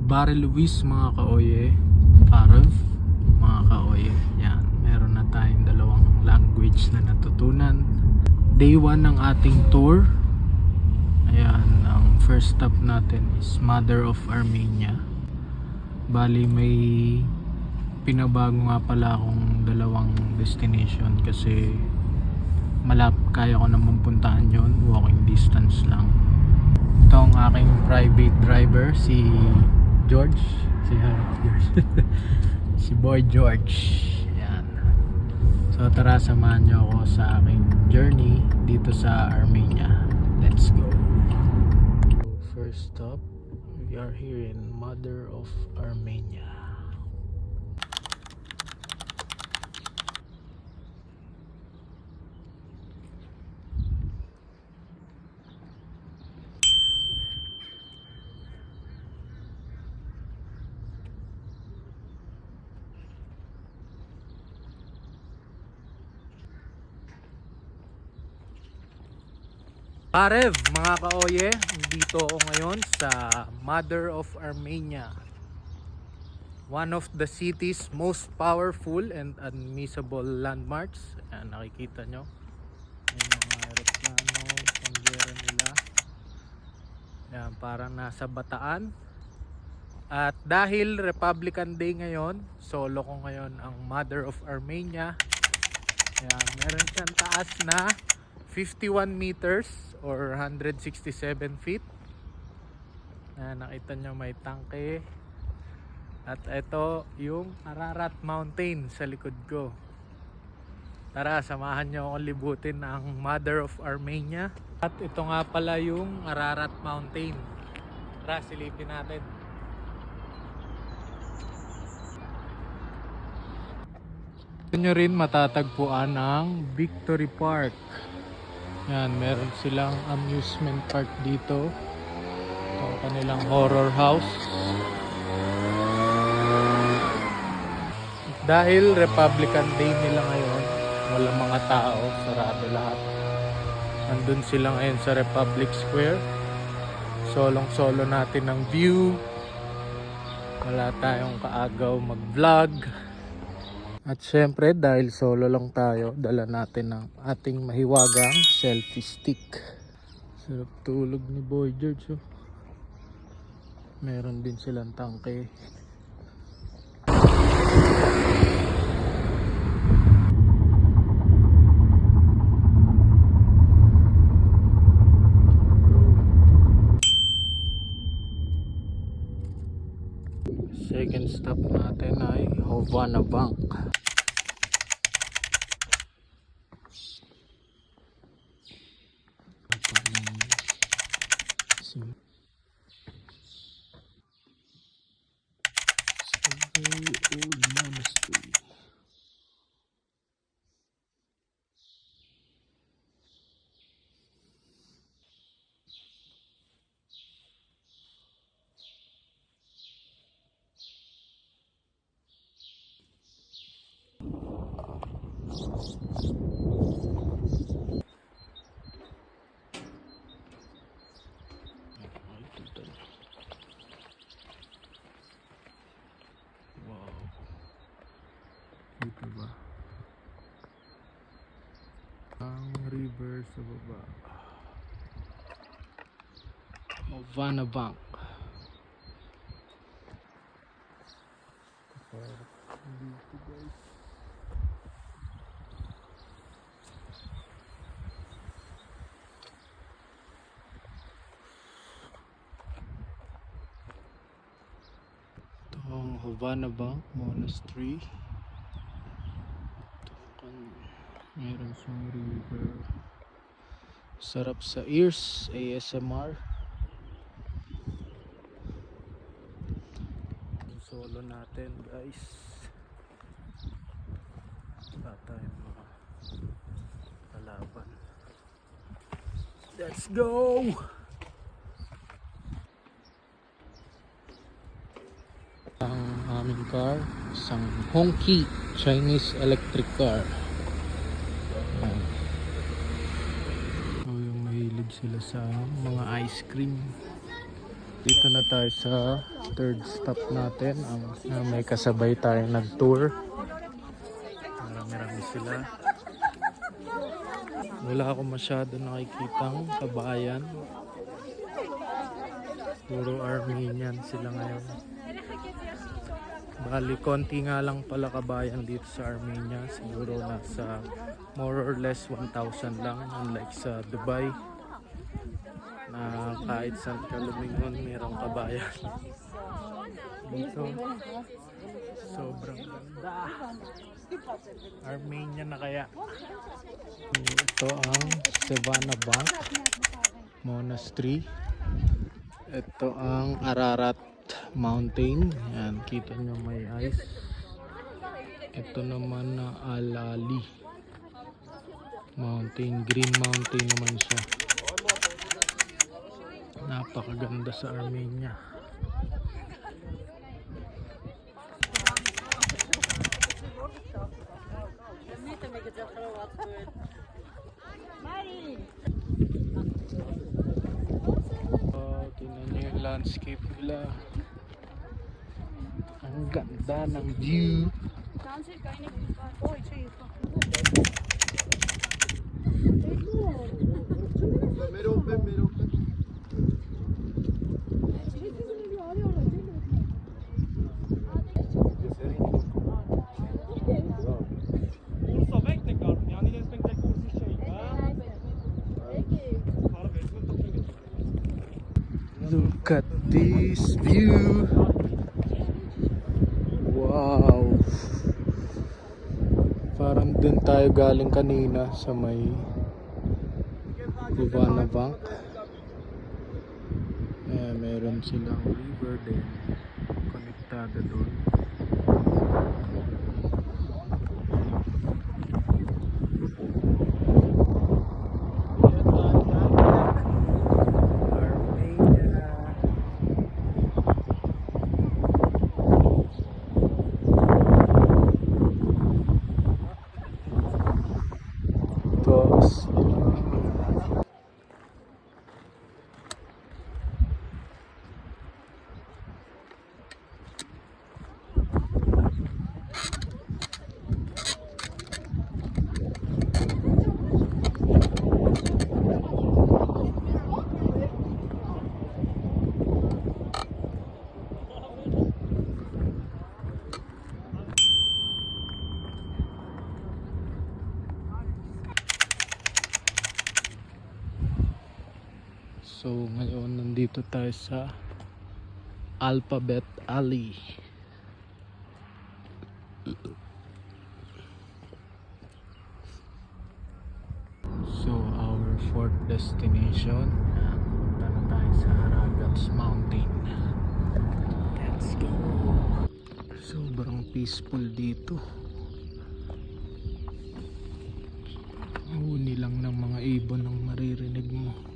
Barre Luis mga kaoye, Parav mga kaoye. Yan, meron na tayong dalawang language na natutunan. Day 1 ng ating tour. Ayan, ang first stop natin is Mother of Armenia. Bali may pinabago nga pala akong dalawang destination kasi kaya ko naman puntahan yon, walking distance lang. Ito ang aking private driver, si George. Si Boy George. Ayan. So tara, samahan nyo ako sa aking journey dito sa Armenia. Let's go. First stop, we are here in Mother of Armenia. Parev mga kaoye, dito ako ngayon sa Mother of Armenia, one of the city's most powerful and admissible landmarks. Ayan, nakikita nyo may mga aeroplano, panggera nila. Ayan, parang nasa Bataan. At dahil Republican Day ngayon, solo ko ngayon ang Mother of Armenia. Ayan, meron siyang taas na 51 meters or 167 feet. Nakita nyo may tangke. At ito yung Ararat Mountain sa likod ko. Tara, samahan nyo akong libutin ang Mother of Armenia. At ito nga pala yung Ararat Mountain. Tara, silipin natin. Ito nyo rin matatagpuan ang Victory Park. Yan, meron silang amusement park dito. Ito ang kanilang horror house. Dahil Republican Day nila ngayon, walang mga tao, sarado lahat. Nandun sila ngayon sa Republic Square. Solong-solo natin ng view. Wala tayong kaagaw mag-vlog. At syempre dahil solo lang tayo, dala natin ang ating mahiwagang selfie stick. Sarap tulog ni Boy George. Oh. Meron din silang tangke. Second stop natin ay Havana Bank. Old monastery. Dito ba? Ang river sa baba. Havana Bank. Dito guys. Ito ang Havana Bank Monastery. Meron siyang river. Sarap sa ears, ASMR. Solo natin guys. Wala tayong mga kalaban. Let's go! Ang aming car, isang Hongqi Chinese electric car. So yung mahilig sila sa mga ice cream. Dito na tayo sa third stop natin. May kasabay tayong nag-tour. Marami-rami sila. Wala ako masyado nakikitang kabayan. Puro Armenian sila ngayon. Bali, konti nga lang pala kabayan dito sa Armenia. Siguro nasa more or less 1,000 lang. Unlike sa Dubai, na kahit saan ka lumingon, mayroong kabayan. Dito, sobrang ganda. Armenia na kaya. Ito ang Sevana Bank Monastery. Ito ang Ararat Mountain. Yan, kita nyo may ice. Ito naman na Alali Mountain. Green Mountain naman siya. Napakaganda sa Armenia. Tingnan nyo yung landscape nila. Ang ganda ng view. Look at this view. Wow. Parang dun tayo galing kanina sa may Sevana Bank. Meron silang river din. Konektado dun. So ngayon nandito tayo sa Alphabet Alley. So our fourth destination, punta na tayo sa Aragats Mountain. Let's go. Sobrang peaceful dito. Huni lang ng mga ibon ang maririnig mo.